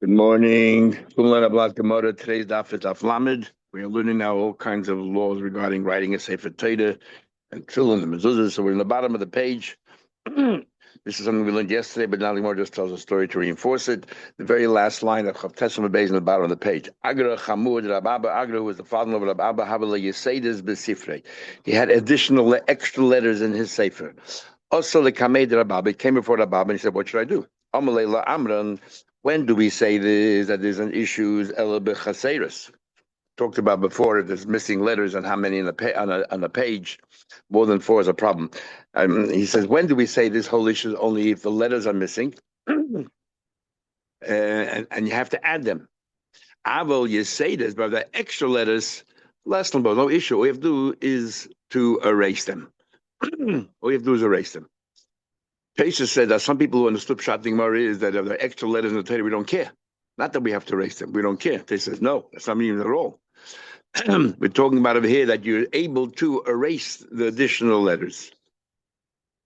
Good morning. Today's daf is daf lamed. We are learning now all kinds of laws regarding writing a sefer Torah and tefillin and mezuzah. So we're in the bottom of the page. This is something we learned yesterday, but now the Gemara just tells a story to reinforce it. The very last line of Chavtesam Beis in the bottom of the page. Agra Chamud Rababa. Agra was the father of Rababa. Havale Yeseides Besifrei. He had additional extra letters in his sefer. Also the Kamed Rababa. He came before Rababa and he said, "What should I do?" Amalela Amran. When do we say this, that there's an issue, Ela B'Chaseris? Talked about before, if there's missing letters and how many on a page, more than 4 is a problem. He says, when do we say this whole issue is only if the letters are missing, and you have to add them. Aval, you say this, but the extra letters, less than both, no issue. All you have to do is to erase them. All you have to do is erase them. Pesha said that some people who understood Pshat Gemara is that if there are extra letters in the Torah, we don't care. Not that we have to erase them. We don't care. They says, no, that's not meaning at all. We're talking about over here that you're able to erase the additional letters.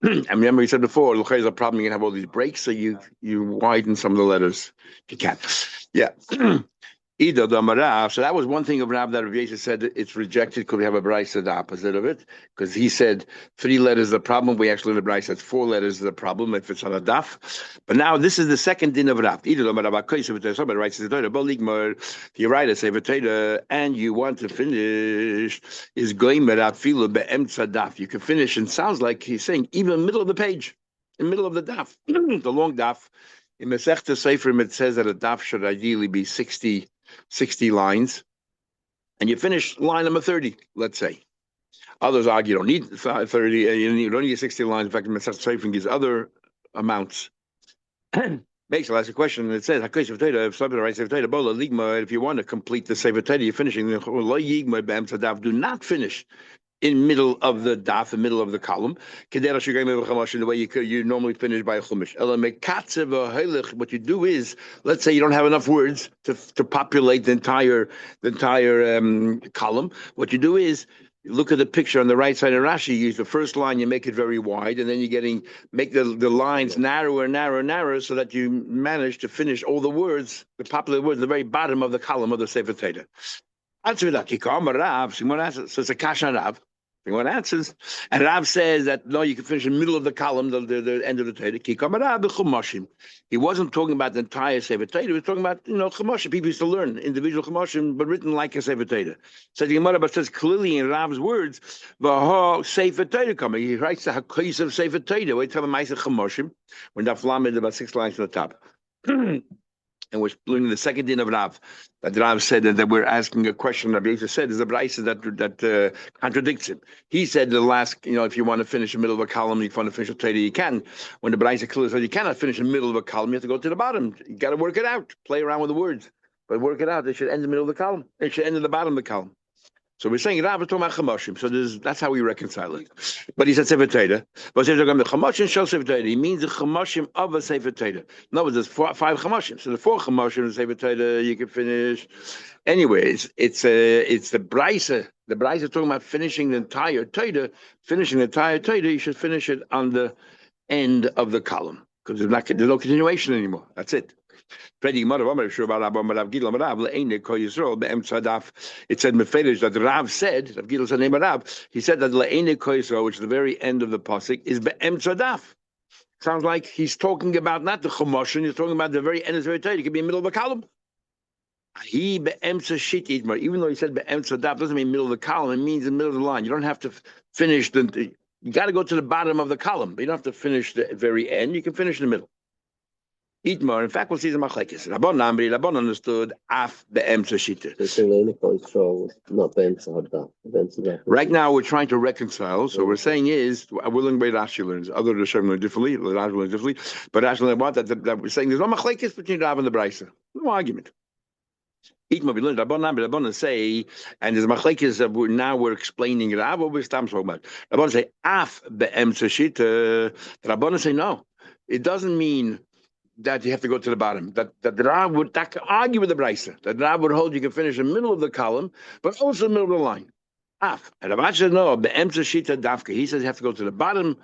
And remember, he said before, there's a problem. You can have all these breaks, so you widen some of the letters. You can't. Yeah. So that was one thing of Rav that Rav Yosef said it's rejected because we have a brisa the opposite of it. Because he said 3 letters is the problem. We actually in the brisa said 4 letters is the problem if it's on a daf. But now this is the second din of Rav. Somebody writes if you write a sefer Torah and you want to finish is going daf. You can finish and sounds like he's saying even in the middle of the page, in the middle of the daf, the long daf. In Masechta Seifrim it says that a daf should ideally be 60 lines, and you finish line number 30, let's say. Others argue you don't need 30, you don't need 60 lines. In fact, Masechet Seifrim gives other amounts. Makes a last question, and it says, if somebody writes Sefer Torah, if you want to complete the Sefer Torah, you're finishing. Do not finish in middle of the daf, in middle of the column, the way you normally finish by a chumash. What you do is, let's say you don't have enough words to populate the entire column. What you do is, look at the picture on the right side of Rashi. You use the first line, you make it very wide, and then you're make the lines narrower, so that you manage to finish all the words, the popular words, at the very bottom of the column of the Sefer Torah. Answer that. So it's a kasha Rav. What answers? And Rav says that no, you can finish in the middle of the column, the end of the Torah. He wasn't talking about the entire Sefer Torah. He was talking about chumashim. People used to learn individual chumashim, but written like a Sefer Torah. So the Gemara says clearly in Rav's words, "V'ha Sefer Torah coming." He writes the hakos of Sefer Torah. We tell him I said chumashim. When Daf Lamed about 6 lines to the top. And we're learning the second din of Rav. That Rav said that we're asking a question. Rabbi Yosef said is a brisa that contradicts him. He said the last, if you want to finish in the middle of a column, if you want to finish a Torah, you can. When the brisa clearly said you cannot finish in the middle of a column, you have to go to the bottom. You got to work it out. Play around with the words, but work it out. They should end in the middle of the column. They should end in the bottom of the column. So we're saying Rav is talking about chumashim. So that's how we reconcile it. But he said Sefer Torah. But the chumashim shel Sefer Torah. He means the chumashim of a Sefer Torah. No, there's 5 chumashim. So the 4 chumashim in Sefer Torah you can finish. Anyways, it's the brisa. The brisa is talking about finishing the entire Torah. Finishing the entire Torah, you should finish it on the end of the column because there's no continuation anymore. That's it. It said Meferish that Rav said, Rav Gidl said name of Rav, he said that Le'ene Koyisro, which is the very end of the pasuk, is be'emtza daf. Sounds like he's talking about not the chumashim, he's talking about the very end of the very Torah. It could be in the middle of a column. He be'emtza shit even though he said be'emtza daf doesn't mean middle of the column, it means in the middle of the line. You don't have to finish you got to go to the bottom of the column, but you don't have to finish the very end, you can finish in the middle. Itmar, in fact, we'll see the machlekes. Rabban understood af be'emtza shita. Right now, we're trying to reconcile. So we're saying is, we're learning by Rashi learns. Other Rishonim learn differently. Rashi learns differently. But Rashi learns what that we're saying. There's no machlekes between Rav and the Brisa. No argument. Itmar, we learned Rabban say, and there's machlekes that we're explaining Rav. What we're talking about. Rabban say af be'emtza shita. Rabban say no. It doesn't mean that you have to go to the bottom. That the Rav would argue with the Brisa. That Rav would hold you can finish in the middle of the column, but also in the middle of the line. And Rav says no, be'emtza shita dafka. He says you have to go to the bottom,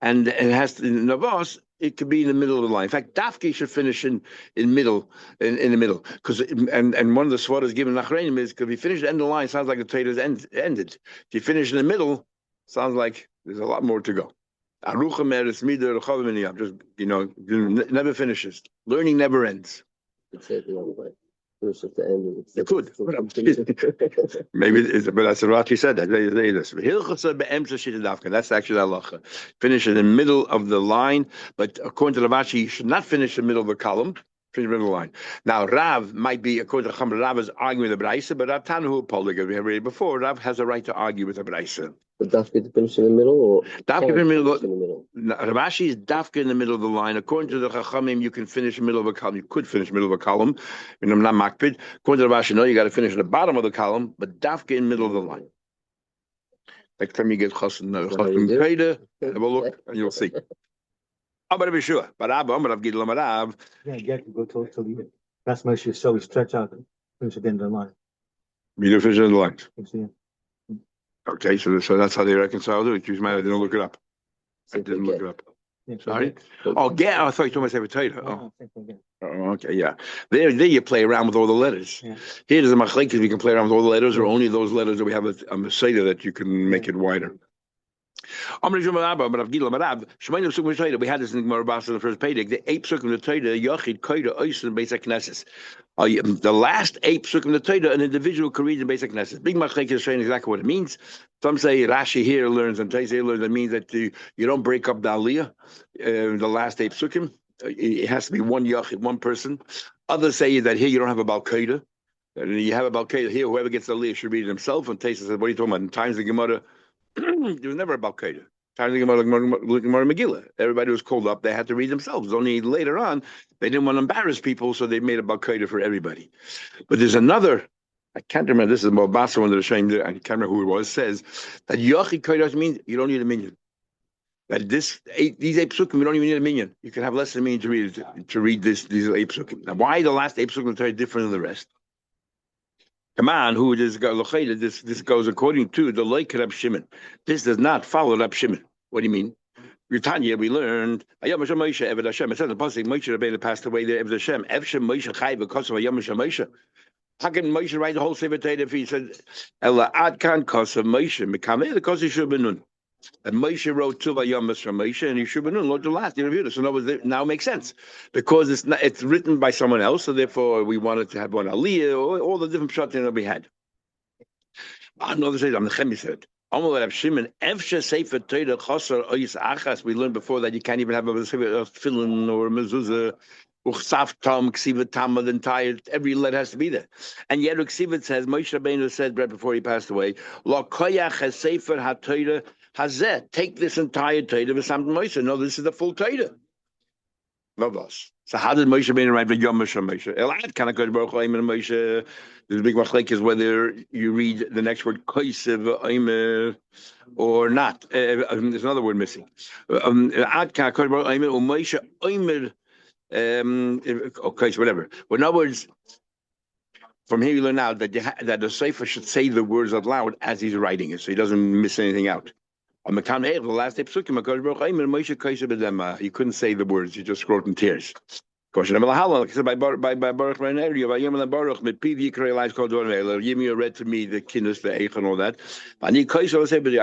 and it has to in Navos. it could be in the middle of the line. In fact, dafke should finish in the middle, in the middle. Because and one of the swaras given nachreinim is, because if you finish the end of the line, sounds like the Torah is ended. If you finish in the middle, sounds like there's a lot more to go. Arucha meres midah rechavim iniyam. Just never finishes. Learning never ends. It's it the other way. First at the end. You could. Maybe, but that's what Rashi said. That's actually the halacha. Finish in the middle of the line, but according to the Rashi, you should not finish in the middle of the column. Finish in the middle of the line. Now, Rav might be, according to Chambra, Rav is arguing with the Braisa, but Rav Tanahu Polig, we have read before, Rav has a right to argue with the Braisa. But dafka to finish in the middle, or dafka in the middle. Rashi is dafka in the middle of the line. According to the Chachamim, you can finish in the middle of a column. You could finish in the middle of a column. I'm not makpid. According to the Rashi, no, you got to finish at the bottom of the column, but dafka in the middle of the line. Next time you get chassan Peida, have a look and you'll see. But be sure. But yeah, you have to go till the end. That's my shit. So we stretch out and finish at the end of the line. You do finish at the line. Yeah. Okay, so that's how they reconcile it. You might I didn't look it up. I didn't look it up. Yeah, sorry. Oh, get. I thought you told me to say potato. Oh, okay, yeah. There you play around with all the letters. Yeah. Here there's a machlekes. We can play around with all the letters, or only those letters that we have a Masada that you can make it wider. We had this in Gemara Basa in the first page. The 8 psukim the Torah, Yachid, Koida, Oisen, Beis HaKnesses. The last 8 psukim the Torah, an individual can read in Beis HaKnesses. Big machlekes is showing exactly what it means. Some say Rashi here learns, and Taisei learns that means that you don't break up the Aliyah, the last 8 psukim. It has to be one Yachid, one person. Others say that here you don't have a Balkaida. You have a Balkaida here, whoever gets the Aliyah should read it himself. And Taisei says, what are you talking about? In times of Gemara, there was never a Balkaida. Times of Gemara Megillah. Everybody was called up. They had to read themselves. Only later on, they didn't want to embarrass people, so they made a Balkaida for everybody. But there's another, I can't remember, this is Mobasa, one of the shame, I can't remember who it was, says that Yochi Koidas means you don't need a minion. That these 8 psukim, you don't even need a minion. You can have less than a minion to read these 8 psukim. Now, why the last 8 psukim are different than the rest? Come on, who this goes according to the like Rab Shimon. This does not follow Rab Shimon. What do you mean? Tanya, we learned Moshe Eved Hashem. It says the pasuk Moshe Rabbeinu passed away there Eved Hashem. Evshem Moshe Chai because of Moshe. How can Moshe write the whole Sefer Torah if he said Ela Ad Kan Kos of Moshe Mekameh the Kos Yishuv Benun? And Moshe wrote two Vayomas from Moshe, and Yishuv Benun wrote the last. You reviewed it, so now it makes sense because it's written by someone else. So therefore, we wanted to have one Aliyah or all the different shots that we had. Another says, I'm the Chemi said. We learned before that you can't even have a tefillin or a mezuzah, uchsaftam, ksiva tam, the entire, every letter has to be there. And yet ksiva says, Moshe Rabbeinu said right before he passed away, Lo koyach ha-sefer ha-Torah hazeh, take this entire Torah v'samtim Moshe. No, this is the full Torah. No loss. So how did Moshe Rabbeinu write the Yom Moshe? Elad kana kodesh baruch Hu Moshe. There's a big machlek is whether you read the next word kosev oimer or not. There's another word missing. Ad kana kodesh baruch Hu Moshe oimer. Okay, so whatever. But in other words, from here you learn out that that the sefer should say the words out loud as he's writing it, so he doesn't miss anything out. On the last day, he couldn't say the words; he just wrote in tears. By Baruch give me a read to me the kinnis, the eich, and all that. I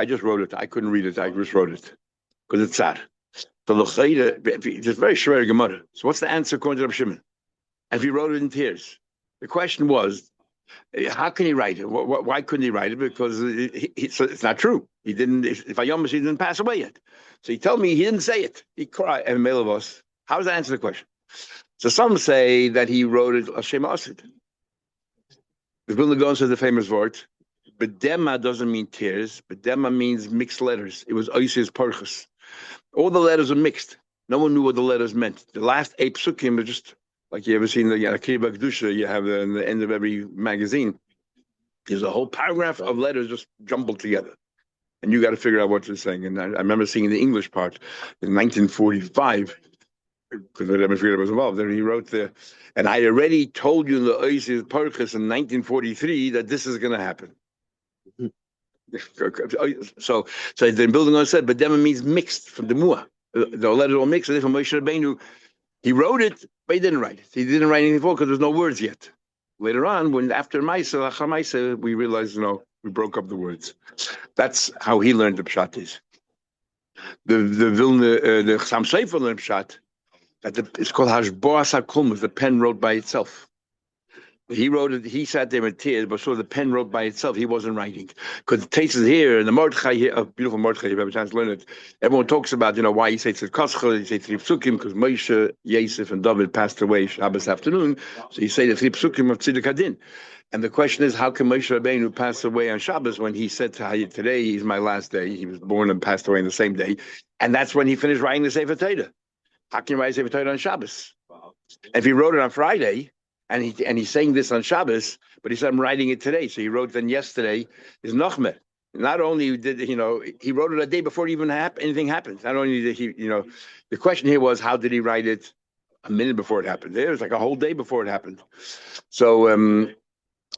just wrote it. I couldn't read it. I just wrote it because it's sad. So it's very shver Gemara. So what's the answer according to Reb Shimon? And if he wrote it in tears, the question was, how can he write it? Why couldn't he write it? Because so it's not true. He didn't. If Ayom he didn't pass away yet, so he told me he didn't say it. He cried. And mail of us. How does that answer the question? So some say that he wrote it Hashem Asid. The Vilna Gaon says the famous word. Bedema doesn't mean tears. Bedema means mixed letters. It was Ois's Parchas. All the letters are mixed. No one knew what the letters meant. The last 8 psukim are just like you ever seen the Akira Kedusha you have in the end of every magazine. There's a whole paragraph of letters just jumbled together. And you got to figure out what they're saying. And I remember seeing the English part in 1945, because I never figured I was involved. Then he wrote there, and I already told you in the Oisis Parchas in 1943 that this is going to happen. So then building on said, but Dema means mixed from the Muah. The letters all mixed. So therefore, Moshe Rabbeinu, he wrote it, but he didn't write it. He didn't write anything for it because there's no words yet. Later on, when after Maisa, we realized, we broke up the words. That's how he learned the pshat is. The Vilna, the Chassam Sofer learned pshat that it's called Hashboas HaKulmas. The pen wrote by itself. He wrote it. He sat there in tears, but so the pen wrote by itself. He wasn't writing because the taste is here, and the Mordechai here, a beautiful Mordechai. If you have a chance to learn it, everyone talks about why he says Tzidkoscha, he says Three Psukim because Moshe, Yosef, and David passed away Shabbos afternoon. So he say the Three Psukim of Tziduk Hadin. And the question is, how can Moshe Rabbeinu pass away on Shabbos when he said to Hayit, today is my last day? He was born and passed away on the same day, and that's when he finished writing the Sefer Torah. How can you write Sefer Torah on Shabbos? And if he wrote it on Friday. And he's saying this on Shabbos, but he said, I'm writing it today. So he wrote then yesterday is Nachmet. Not only did, he wrote it a day before even anything happened. Not only did he, the question here was, how did he write it a minute before it happened? It was like a whole day before it happened. So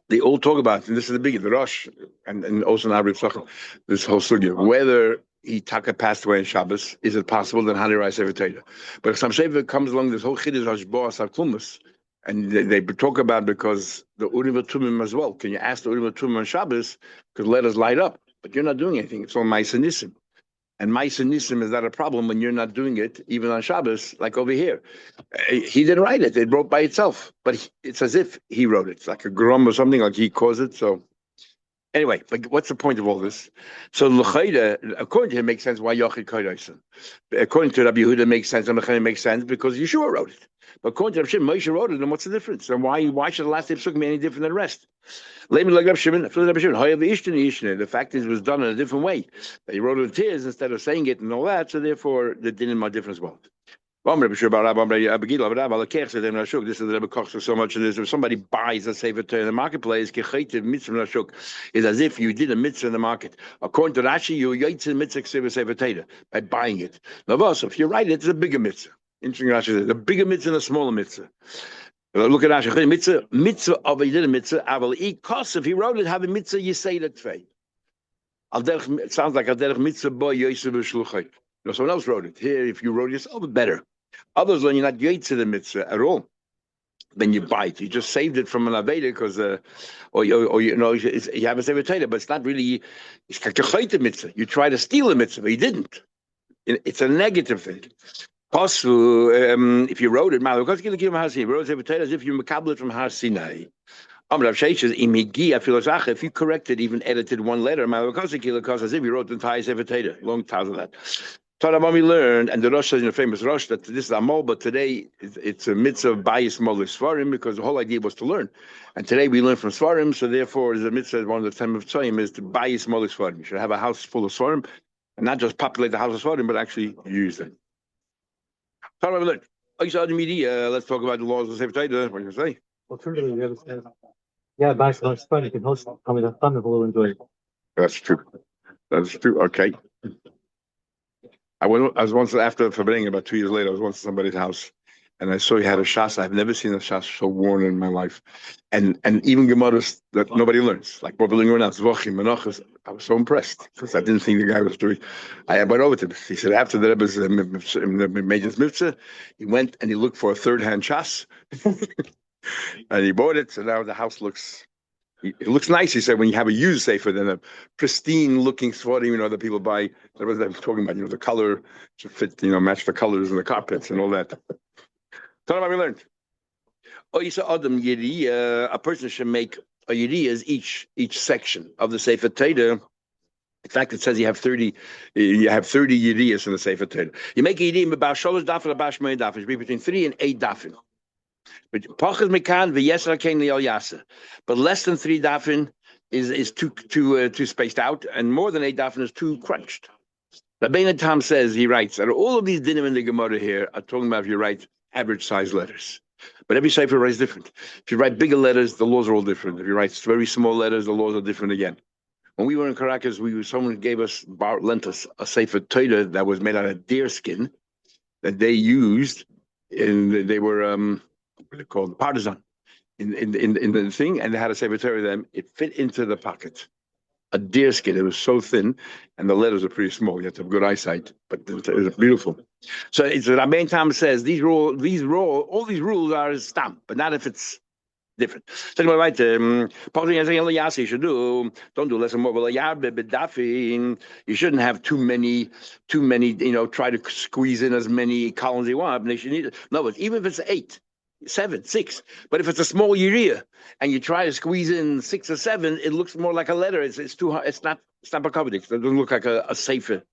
they all talk about, and this is the big, the Rosh, and also in Arab Sachar, this whole sugya, whether he Taka passed away on Shabbos, is it possible that Hani Rai Sefer Torah? But if some Sefer comes along, this whole Chiddush Hashboas HaKlumas, and they talk about because the Urim V'Tumim as well. Can you ask the Urim V'Tumim on Shabbos? Because let us light up. But you're not doing anything. It's all Ma'aseh Nisim. And Ma'aseh Nisim is not a problem when you're not doing it, even on Shabbos, like over here. He didn't write it. It wrote by itself. But it's as if he wrote it. It's like a grum or something, like he caused it. So anyway, but what's the point of all this? So L'chaida, according to him, makes sense why Yochid Kodesh. According to Rabbi Yehuda, makes sense. And L'chaida makes sense because Yeshua wrote it. But according to Rav Shimon, Moshe wrote it, and what's the difference? And why should the last day of Sukkot be any different than the rest? The fact is, it was done in a different way. He wrote it in tears instead of saying it and all that, so therefore the dinim are different as well. This is the Rebbe Koch so much. And if somebody buys a Sefer Torah in the marketplace, is as if you did a mitzvah in the market. According to Rashi, you yaitz mitzvah Sefer Torah by buying it. Now, so if you write it, it's a bigger mitzvah. Interesting, Rashi says the bigger mitzvah and a smaller mitzvah. Look at Rashi. Mitzvah of a little mitzvah. Aval cost if he wrote it, have a mitzvah. You say that tvei. It sounds like a derech mitzvah boy Yosef b'shluchay. Someone else wrote it. Here, if you wrote it yourself, better. Others, when you're not yaitz the mitzvah at all, then you buy it. You just saved it from an aveda because, you have a Sefer Torah, but it's not really. It's like a mitzvah. You try to steal a mitzvah, but you didn't. It's a negative thing. If you wrote it, he wrote Sefer Torah as if you makabel it from Har Sinai. If you corrected, even edited one letter, as if you wrote the entire Sefer Torah. Long time of that. We learned, and the Rosh says in the famous Rosh that this is Amol, but today it's a mitzvah of Bayis Molis Svarim because the whole idea was to learn. And today we learn from Svarim, so therefore the mitzvah, one of the 10 of Tzayim, is to Bayis Molis Svarim. You should have a house full of Svarim, and not just populate the house of Svarim, but actually use them. Let's talk about the laws of Sefer Torah. What do you say? Alternatively, the other says, yeah, buy some fun. You can host coming up fun. We'll enjoy it. That's true. That's true. Okay. I was once after Fabring, about 2 years later. I was once at somebody's house, and I saw he had a shas. I've never seen a shas so worn in my life, and even gemaras that nobody learns, like Bob else, Vochim, Menachos. I was so impressed because I didn't think the guy was doing. I went over to him. He said after the Rebbe's Major's mitzvah, he went and he looked for a third-hand shas, and he bought it. So now the house looks. It looks nice, he said, when you have a used sefer than a pristine-looking svarim, that people buy. That was talking about, the color should fit, match the colors and the carpets and all that. Tell them what we learned. A person should make a yiriyas each section of the sefer Torah. In fact, it says you have 30 yiriyas in the sefer Torah. You make a yiriyah about sholosh dafin, about shmei dafin. It should be between 3 and 8 dafin. But less than 3 dafin is too spaced out, and more than 8 dafin is too crunched. Rabbeinu Tam says, he writes that all of these dinim in the Gemara here are talking about if you write average size letters. But every sefer writes different. If you write bigger letters, the laws are all different. If you write very small letters, the laws are different again. When we were in Caracas, someone lent us a sefer Torah that was made out of deer skin that they used, and they were what are they called, partisan in the thing, and they had a Sefer Torah them. It fit into the pocket. a deer skin. It was so thin, and the letters are pretty small. You have to have good eyesight, but it was beautiful. So it's Rabbein Tam says all these rules are stamp, but not if it's different. Zeg maar right. You should don't do less than more. You shouldn't have too many. Try to squeeze in as many columns you want. No, but even if it's 8, 7, 6. But if it's a small urea and you try to squeeze in 6 or 7, it looks more like a letter. It's too hard. It's not a covenant. It doesn't look like a sefer.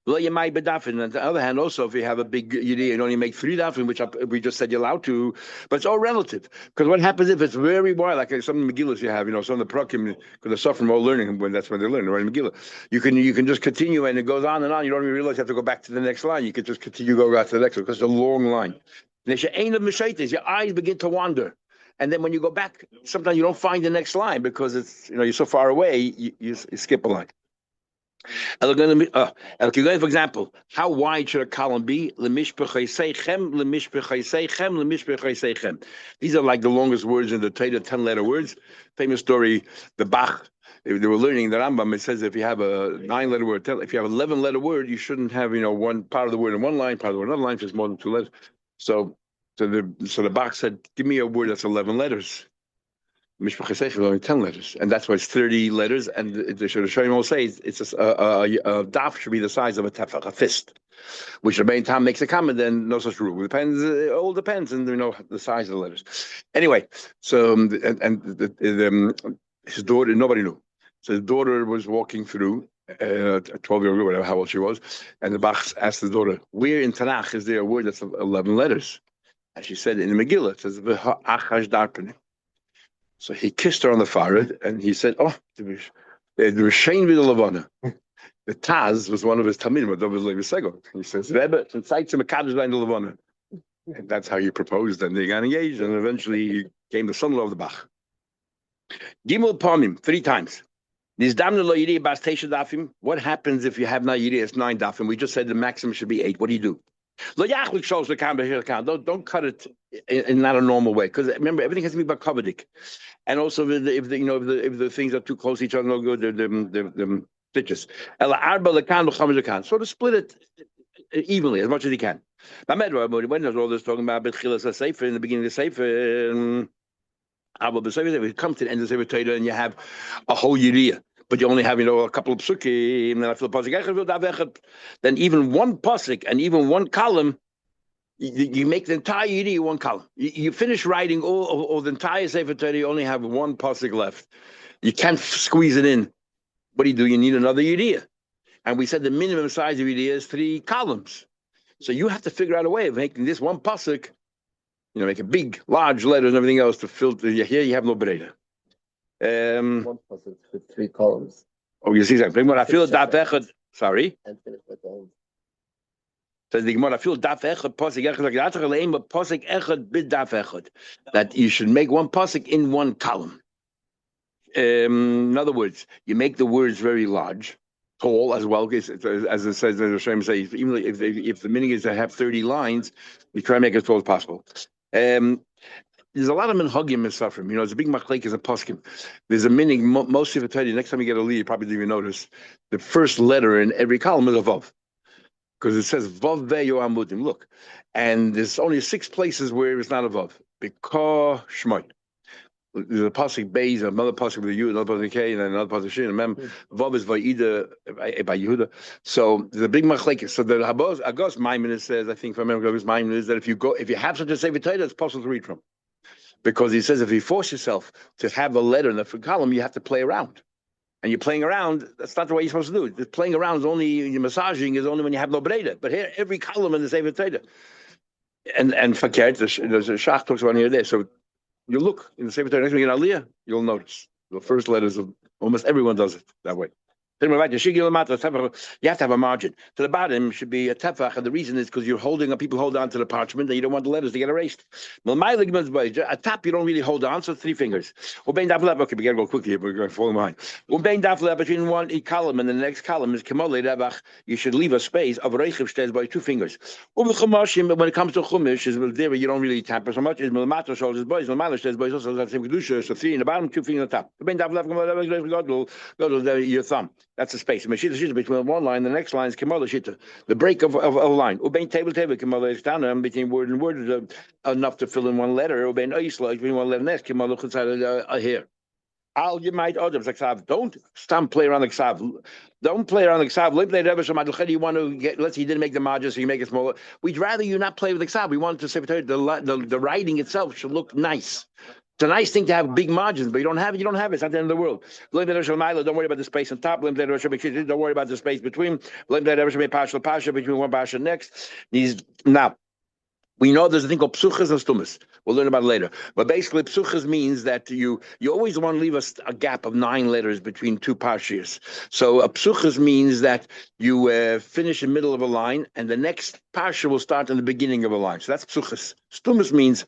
On the other hand, also, if you have a big yiddi and only make 3 dafin, which we just said you're allowed to, but it's all relative. Because what happens if it's very wide, like some Megillas you have, some of the prakim, because they suffer from all learning when that's when they learn, right? Megillah. You can just continue and it goes on and on. You don't even realize you have to go back to the next line. You can just continue go back to the next one because it's a long line. Your eyes begin to wander. And then when you go back, sometimes you don't find the next line because it's you're so far away, you skip a line. For example, how wide should a column be? These are like the longest words in the Torah, 10-letter words. Famous story, the Bach. They were learning the Rambam. It says if you have a 9-letter word, if you have an 11-letter word, you shouldn't have one part of the word in one line, part of the word in another line, just more than 2 letters. So the Bach said, "Give me a word that's 11 letters." Mishpach Yisrael is only 10 letters, and that's why it's 30 letters. And the Shayim will say it's a daf should be the size of a tefach, a fist. Which Rabbein Tam makes a comment. Then no such rule. It all depends, and the size of the letters. Anyway, so his daughter, nobody knew. So his daughter was walking through, a 12-year-old, whatever how old she was, and the Bach asked the daughter, "Where in Tanakh is there a word that's 11 letters?" And she said, "In the Megillah, it says v'ha'achash darpene." So he kissed her on the forehead and he said, "Oh, the Rishain V'Lavana." The Taz was one of his Talmidim, but was Levi Segel. He says, "Rebbe, Tzitz Mekadosh Lein Lavana." And that's how he proposed, and they got engaged, and eventually he became the son-in-law of the Bach. Gimel Pamim, 3 times. What happens if you have not yidei? It's 9 dafim. We just said the maximum should be 8. What do you do? Don't cut it in not a normal way, because remember everything has to be bakavedik, and also if the things are too close to each other, no good. The stitches. So to split it evenly as much as you can. When there's all this talking about sefer in the beginning of the sefer, if it comes to the end of the sefer Torah and you have a whole yiriyah, but you only have, a couple of psukim, then even one pasuk and even one column, you make the entire yiddi one column. You finish writing all the entire Sefer Torah, you only have one pasuk left. You can't squeeze it in. What do? You need another yiddi. And we said the minimum size of yiddi is 3 columns. So you have to figure out a way of making this one pasuk, make a big, large letters and everything else to filter. Here you have no breda. One puzzle with 3 columns. Oh, you see something. I feel daf echad. Sorry. And finish with the end. Says the Gemara, I feel daf echad pasuk echad but pasuk echad bid daf echad. That you should make one pasuk in one column. In other words, you make the words very large, tall as well. As it says, as Hashem says, even if the meaning is to have 30 lines, you try to make it as tall as possible. There's a lot of minhagim in suffering. It's a big machlekes and poskim. There's a meaning. Most people tell you next time you get a lead, you probably didn't even notice the first letter in every column is a vav, because it says vav ve'yo amudim. Look, and there's only 6 places where it's not a vav. Because shmoy. There's a pasuk beis, another pasuk with a yud, another pasuk k, and then another pasuk shin. Remember, vav is va'ida by Yehuda. So there's a big machlekes. So the Agos Maimonides says, I think from Agos Maimonides, that if you have such a sefer Torah, it's possible to read from. Because he says if you force yourself to have a letter in the column, you have to play around. And you're playing around, that's not the way you're supposed to do it. The playing around is only, you're massaging is only when you have no breda. But here, every column in the Sefer Torah. And fakert, there's a shach talks about here there. So you look in the Sefer Torah, next time you get Aliyah, you'll notice. The first letters of almost everyone does it that way. You have to have a margin. To the bottom should be a tefach, and the reason is because you're holding up. People hold on to the parchment, and you don't want the letters to get erased. A top you don't really hold on, so 3 fingers. Okay, we gotta go quickly. We're going to fall behind. Between one column and the next column is you should leave a space of reichiv by 2 fingers. When it comes to chumash, is there you don't really tamper so much. Is milamato shoulders boys, milamato boys also the same kedusha. So 3 in the bottom, 2 fingers on top. Go to your thumb. That's the space. Between one line and the next line is Kemal Shita, the break of a line. Ubein table Kemal is down between word and word is enough to fill in one letter. Ubein Oisla between one letter and next Kemal here. You might don't stop play around the ksav. Don't play around the ksav. You want to get, let's say you didn't make the margin, so you make it smaller. We'd rather you not play with the ksav. We want to say the writing itself should look nice. It's a nice thing to have big margins, but you don't have it. You don't have it. It's not the end of the world. Don't worry about the space on top. Don't worry about the space between. Between one pasha next. Now, we know there's a thing called psuchas and stumas. We'll learn about it later. But basically, psuchas means that you always want to leave a gap of 9 letters between 2 parshias. So a psuchas means that you finish in the middle of a line, and the next parsha will start in the beginning of a line. So that's psuchas. Stumas means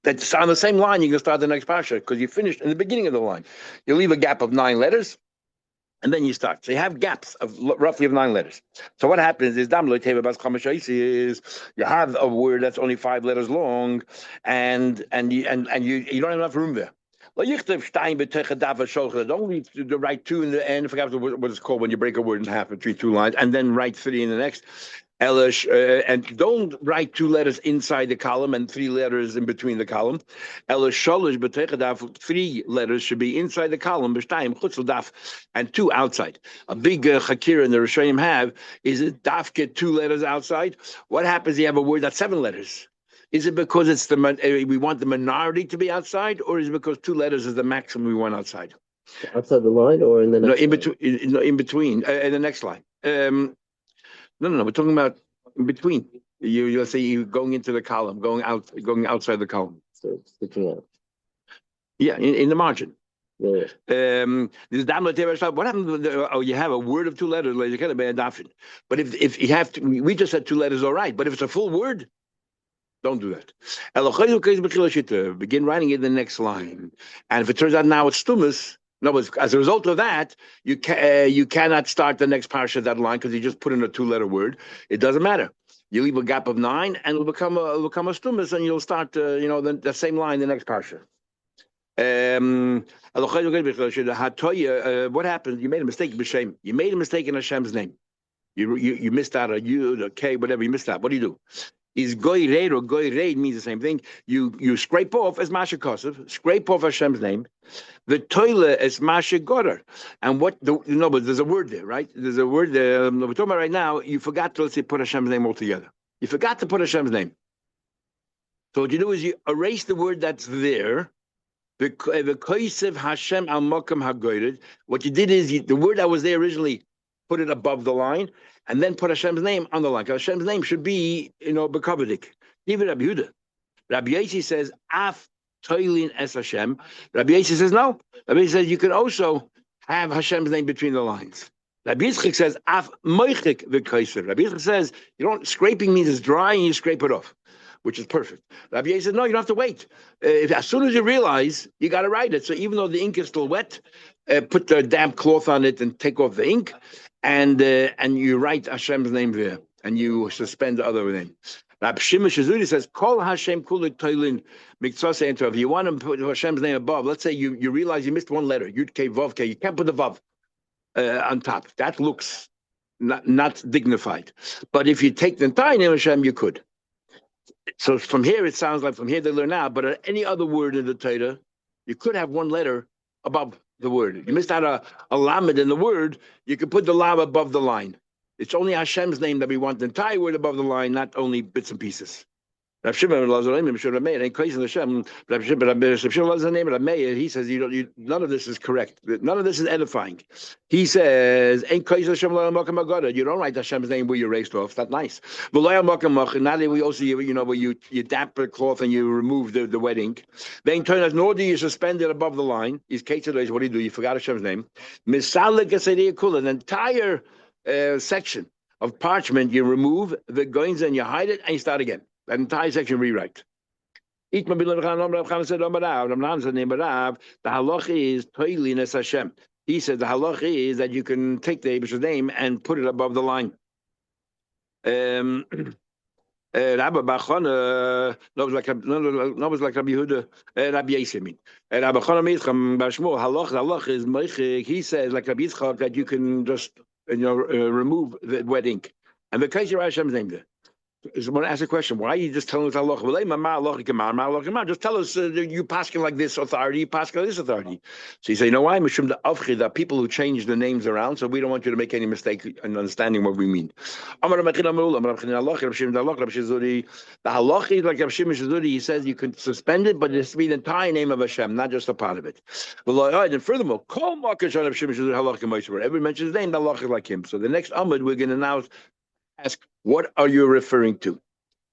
that's on the same line. You can start the next parsha because you finished in the beginning of the line. You leave a gap of 9 letters, and then you start. So you have gaps of roughly of 9 letters. So what happens is you have a word that's only 5 letters long, and you don't have enough room there. Don't read the write 2 in the end. I forgot what it's called when you break a word in half between 2 lines, and then write 3 in the next. And don't write 2 letters inside the column and 3 letters in between the column. 3 letters should be inside the column, and 2 outside. A big chakira in the Rishonim have is it daf get 2 letters outside. What happens? You have a word that's 7 letters. Is it because it's we want the minority to be outside, or is it because 2 letters is the maximum we want outside? Outside the line or in the next in between in the next line. No. We're talking about in between. You'll say you going into the column, going outside the column. So it's sticking out. Yeah, in the margin. Yeah. What happens? You have a word of 2 letters, but if you have to, we just said 2 letters, all right. But if it's a full word, don't do that. Begin writing it in the next line, and if it turns out now it's stumas. No, but as a result of that, you cannot start the next parsha that line because you just put in a 2-letter word. It doesn't matter. You leave a gap of 9, and it'll become a stumas, and you'll start the same line the next parsha. What happened? You made a mistake b'shem. You made a mistake in Hashem's name. You missed out a U, a K, whatever. You missed out. What do you do? Is goy reid or goy reid means the same thing. You scrape off as Masha Kosev, scrape off Hashem's name. The toilet is Masha Gorer. And but there's a word there, right? There's a word there. We're talking about right now. You forgot to, let's say, put Hashem's name altogether. You forgot to put Hashem's name. So what you do is you erase the word that's there. The Kosev Hashem al Mokum HaGoyred. What you did is the word that was there originally, put it above the line, and then put Hashem's name on the line. Because Hashem's name should be, Bekavedik. Even Rabbi Yehuda. Rabbi Yossi says, Af Toilin Es Hashem. Rabbi Yossi says, no. Rabbi Yossi says, you can also have Hashem's name between the lines. Rabbi Yitzchak says, Af Moichik V'Kaiser. Rabbi Yitzchak says, scraping means it's dry and you scrape it off, which is perfect. Rabbi Yossi says, no, you don't have to wait. As soon as you realize, you got to write it. So even though the ink is still wet, put the damp cloth on it and take off the ink, and you write Hashem's name there, and you suspend the other name. Rabbi Shimon Shazuri says, "Call Hashem kulit toilin miktzase enter." If you want to put Hashem's name above, let's say you realize you missed one letter, Yud K Vav K, you can't put the Vav on top. That looks not dignified. But if you take the entire name of Hashem, you could. So from here, it sounds like from here they learn out. But any other word in the Torah, you could have one letter above the word. You missed out a lamed in the word, you can put the lam above the line. It's only Hashem's name that we want the entire word above the line, not only bits and pieces. Rav Shimon Lazarim, Shimon Meir, ain't crazy Hashem. Rav Shimon Lazarim, Rav Meir, he says none of this is correct. None of this is edifying. He says, ain't crazy Hashem Lazarim Magoda. You don't write Hashem's name where you erased off. That's nice. But now that we also, where you damp the cloth and you remove the wet ink. Then turn as nor do you suspend it above the line. Is Kate what do you do? You forgot Hashem's name. Misalik an entire section of parchment you remove the goins and you hide it and you start again. That entire section rewrite. The halacha is toiliness Hashem. He said the halacha is that you can take the Abish's name and put it above the line. Rabbi Bachon, no, was like Rabbi Yehuda, Rabbi Yisrael. Rabbi Bachon Mitzcham Bashmo halach is meichik. He says like Rabbi Yitzchak that you can just remove the wet ink, and because you write Hashem's name there. Someone asked a question. Why are you just telling us halacha? Just tell us you paskin like this authority, you paskin like this authority. So you say, you know why? Mishum the avchi, that people who change the names around, so we don't want you to make any mistake in understanding what we mean. The halacha is like Rav Shimon Shizuri. He says you can suspend it, but it has to be the entire name of Hashem, not just a part of it. And furthermore, every mentions his name, the halacha is like him. So the next Amud we're going to now ask, what are you referring to?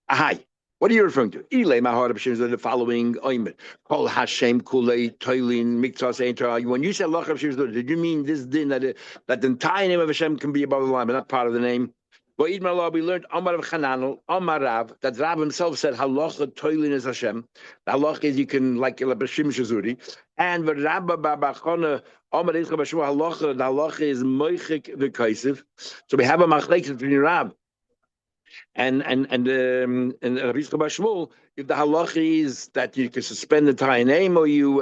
Ahai. What are you referring to? The following oimet. Kol Hashem kulei toilin miktas ein. When you say Allah, did you mean this din that the entire name of Hashem can be above the line, but not part of the name? But we learned Amar of Chananel, Amar Rav, that Rav himself said halacha toilin is Hashem. The halacha is you can like Bashim Shazuri. And the Rabba Babachona Amar Yitzchak Bashim halacha, the halacha is moichik v'kaisiv. So we have a machlekes between Rav and Rabbi Yitzchak Bashmul, if the halacha is that you can suspend the entire name, or you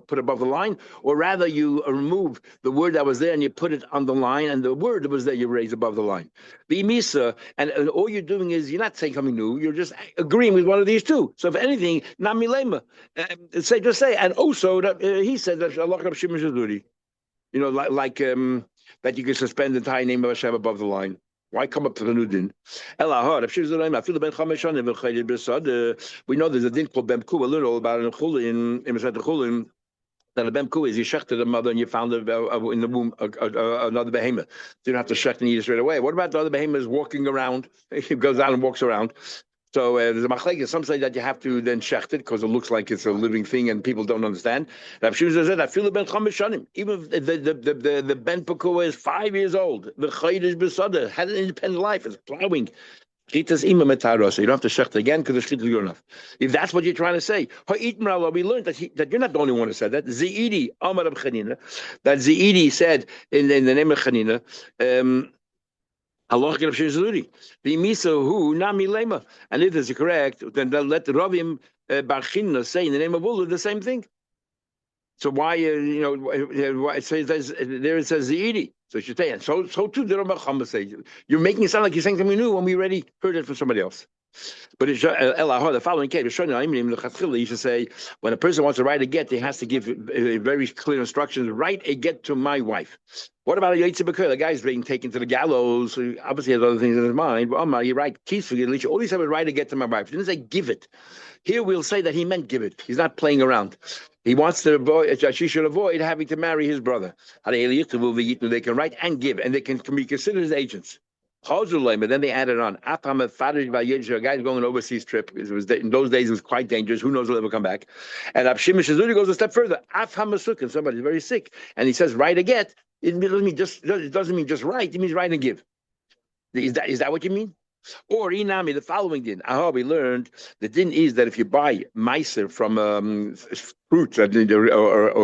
put above the line, or rather you remove the word that was there and you put it on the line, and the word that was there you raise above the line. The imisa, and all you're doing is you're not saying something new, you're just agreeing with one of these two. So if anything, namilema, just say, and also that he said that Allah Rab Shimon Shaduri, that you can suspend the entire name of Hashem above the line. Why come up to the new din? We know there's a din called Bemku. We learned all about it in Chulin. That a Bemku is you shechted the mother and you found in the womb another behemoth. So you don't have to shecht and eat it straight away. What about the other behemoths walking around? He goes out and walks around. So there's a machlekes. Some say that you have to then shecht it because it looks like it's a living thing and people don't understand. Rav Shimon said, "I feel the ben chamesh. Even if the ben pekua is 5 years old, the chayid is besada, had an independent life, it's plowing. Chitas ima metaros. So you don't have to shecht again because the shchit is good enough. If that's what you're trying to say, we learned that you're not the only one who said that. Zeidi Amar of Chanina, that Zeidi said in the name of Chanina. Allah Rav Shimon Shizuri. The misa who nami lema, and if this is correct, then let the Ravim Barchina say in the name of Allah the same thing. So why it says there it says Zeidi. So you should say, and so too the Rambam Chama say. You're making it sound like you're saying something new when we already heard it from somebody else. But the following case, you should say, when a person wants to write a get, he has to give very clear instructions. Write a get to my wife. What about a Yotze B'Kol? The guy's being taken to the gallows. So he obviously has other things in his mind. Well, you write keys for you. All he said was write a get to my wife. He didn't say give it. Here we'll say that he meant give it. He's not playing around. He wants to avoid, she should avoid having to marry his brother. They can write and give, and they can be considered as agents. But then they added on. A guy's going on an overseas trip. In those days, it was quite dangerous. Who knows will ever come back? And Rav Shimon Shizuri goes a step further. Somebody's very sick, and he says, "Write a get." It doesn't mean just write. It means write and give. Is that what you mean? Or inami, the following din. We learned the din is that if you buy meiser from fruits or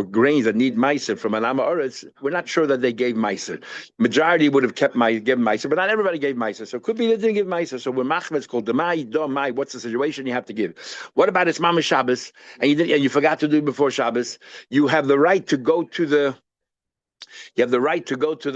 grains that need meiser from an amaretz, we're not sure that they gave meiser. Majority would have given meiser, but not everybody gave meiser. So it could be they didn't give meiser. So when machmet's called demai, what's the situation you have to give? What about it's Mama Shabbos and you forgot to do it before Shabbos? You have the right to go to the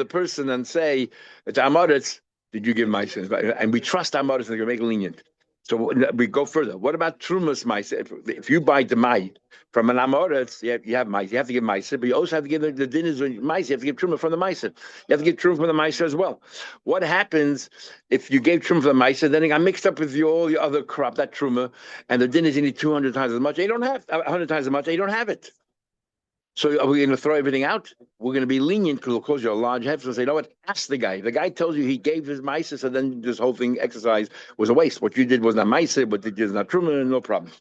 person and say, it's amaretz. Did you give meiser? And we trust our mothers and they can make lenient. So we go further. What about trumas mice? If you buy the mai from an amoritz, you have mice. You have to give mice, but you also have to give the dinners on mice. You have to give truma from the mice. You have to give truma from the mice as well. What happens if you gave truma from the mice, then it got mixed up with all your other crop, that truma, and the dinners you need 200 times as much. You don't have 100 times as much. You don't have it. So are we going to throw everything out? We're going to be lenient because it'll cause you a large head. So say, you know what? Ask the guy. The guy tells you he gave his mice, so then this whole exercise was a waste. What you did was not mice, but it is not truma, no problem.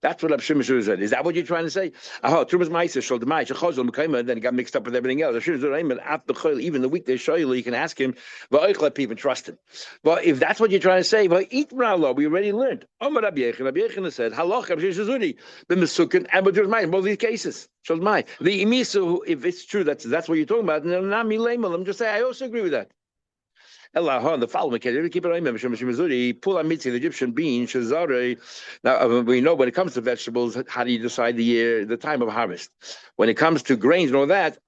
That's what Abshim said. Is that what you're trying to say? Trumas Ma'aser shall demai shechazol mekayma. Then it got mixed up with everything else. Even the weekday shoyli, you can ask him. But let people trust him. But if that's what you're trying to say, but eat ra'lah, we already learned. Amar Rabbi Yechon said, halach Abshim Shizuri b'mesukin and b'durmai. Both these cases. The imisu, if it's true, that's what you're talking about. I'm just saying, I also agree with that. The following case, keep it on pull the Egyptian bean, shazare. Now we know when it comes to vegetables, how do you decide the time of harvest? When it comes to grains and all that,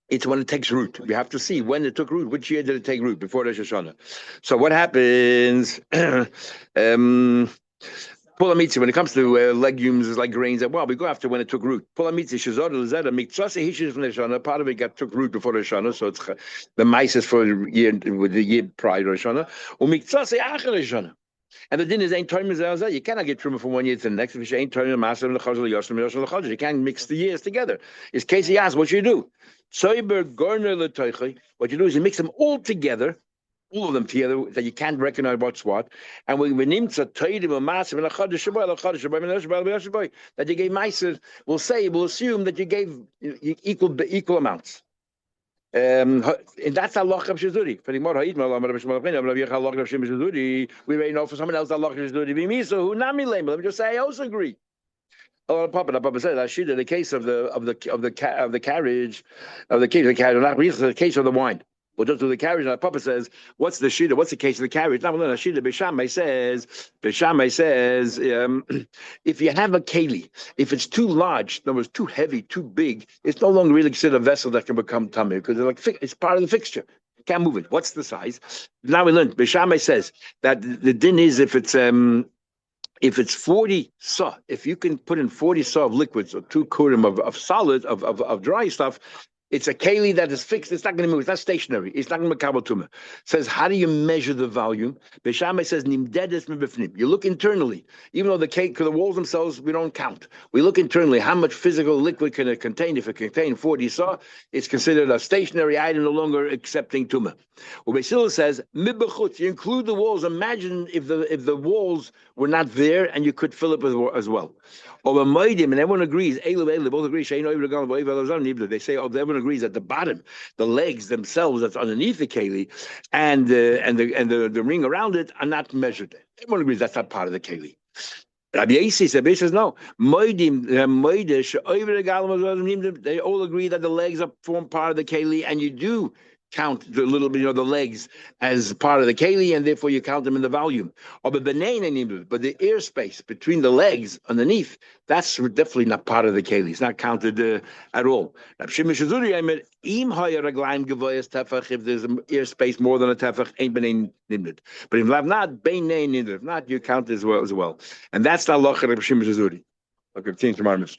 it's when it takes root. We have to see when it took root. Which year did it take root before Rosh Hashanah? So what happens? Pulamitzi, when it comes to legumes, it's like grains as well. We go after when it took root. Pulamitzi, shazor lezeda, miktsase hishes from the Shana. Part of it took root before the Shana, so it's the mice is for the year prior to Shana. Umiktsase acher Shana. And the din is ain't time is you cannot get truma from one year to the next if you ain't time master the chazal yoshim yoshim chazal. You can't mix the years together. It's Casey asks, what you do? Soiber garner letoichi. What you do is you mix them all together. All of them together that you can't recognize what's what, and when nimtza toidim a massive and a chodesh that you gave meiser, we'll assume that you gave equal amounts. And that's Allah of Shizuri. We already know for someone else Allah of Shizuri. So who nami lame? Let me just say I also agree. Oh, Papa said Ashida, the case of the carriage, the case of the wine. We'll just do the carriage. And Papa says, what's the shida? What's the case of the carriage? Not only shida. Bishamai says, if you have a keli, if it's too large, in other words, too heavy, too big, it's no longer really considered a vessel that can become tummy because it's part of the fixture. You can't move it. What's the size? Now we learned. Bishamai says that the din is if it's 40 saw, if you can put in 40 saw of liquids or 2 kurim of solid of dry stuff. It's a keli that is fixed. It's not going to move. It's not stationary. It's not going to be kabel tumah. Says, how do you measure the volume? Beishamai says, nimdedes mibifnim. You look internally. Even though the walls themselves, we don't count. We look internally. How much physical liquid can it contain? If it contains 40 saw, it's considered a stationary item, no longer accepting tumah. Ubeisila says, mibachut. You include the walls. Imagine if the walls were not there and you could fill it as well. Or and everyone agrees. They both agree. They say, everyone agrees at the bottom, the legs themselves that's underneath the keli, and the ring around it are not measured. Everyone agrees that's not part of the keli. Rabbi Yossi says no. They all agree that the legs form part of the keli, and you do count the little bit of the legs as part of the keli, and therefore you count them in the volume. But the airspace between the legs underneath, that's definitely not part of the keli. It's not counted at all. If there's airspace more than a tefach, ain't b'nei nimded. But if not, you count as well. And that's the halacha of Shimon Shizuri. I'll continue tomorrow, Mr.